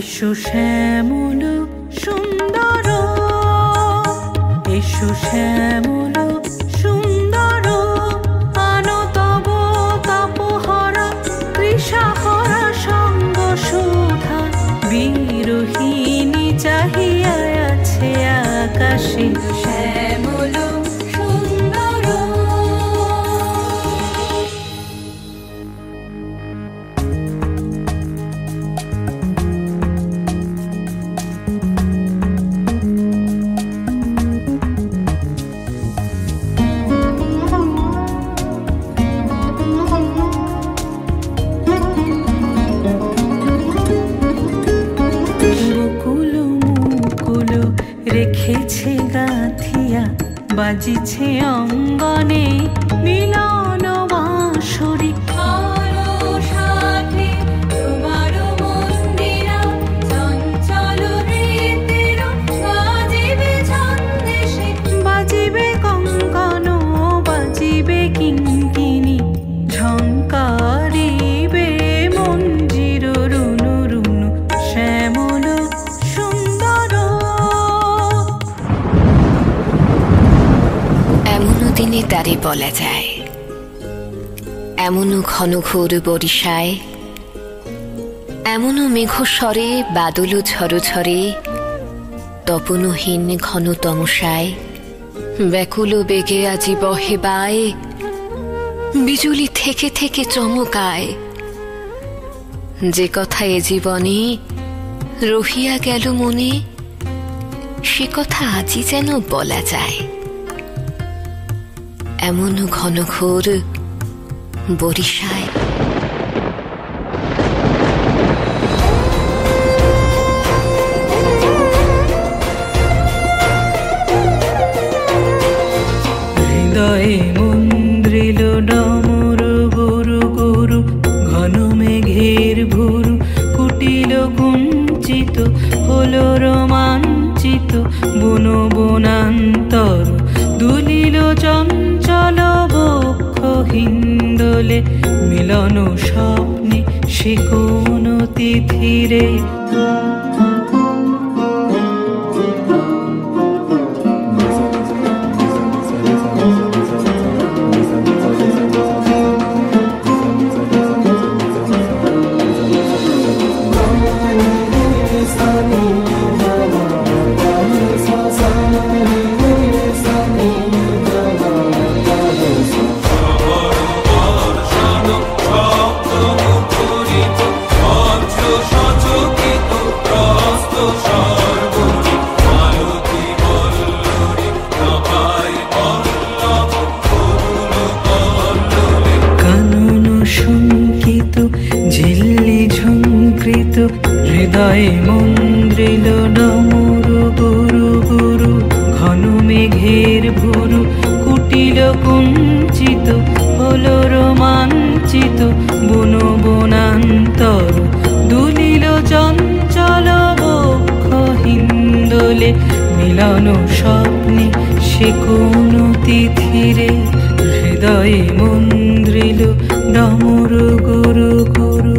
এসো শ্যামল সুন্দর, এসো শ্যামল সুন্দর, আনো তব তাপহরা তৃষাহরা সঙ্গ সুধা। বিরোহিণী চাহিয়া আছে আকাশে শ্যামল সুন্দর। রেখেছে গাঁথিয়া বাজিছে অঙ্গনে মিলন বাঁশরি। বাজিবে কঙ্কন বাজিবে কিঙ্কিণী, ঝঙ্কারিবে মঞ্জির রুনু রুনু শ্যামল সুন্দর। এমনও দিনে তারে বলা যায়, এমনও ঘন ঘোর বরিশায়, এমনও মেঘস্বরে বাদল ঝড় ঝরে, তপনহীন ঘন তমসায়, ব্যাকুল বেগে আজি বহে বায়, বিজুলি থেকে থেকে চমকায়। যে কথা এ জীবনে রহিয়া গেল মনে, সে কথা আজি যেন বলা যায়। এমন ঘন ঘোর বরিশায়। হৃদয়ে মন্দ্রিল ডমর গুরু গুরু, ঘন মেঘের ভুরু কুটিল কুঞ্চিত, হলো রোমাঞ্চিত বন বনান্তর। দুলিল চঞ্চল বক্ষ হিন্দোলে, মিলন স্বপ্নে সে কোন তিথিরে। হৃদয়ে মন্দ্রিল ডমর গুরু গুরু, ঘন মেঘের ভুরু কুটিল কুঞ্চিত, হলো রোমাঞ্চিত বন বনান্তর। দুলিল চঞ্চল বক্ষ হিন্দোলে, মিলন স্বপ্নে সে কোন তিথিরে। হৃদয়ে মন্দ্রিল ডমর গুরু গুরু।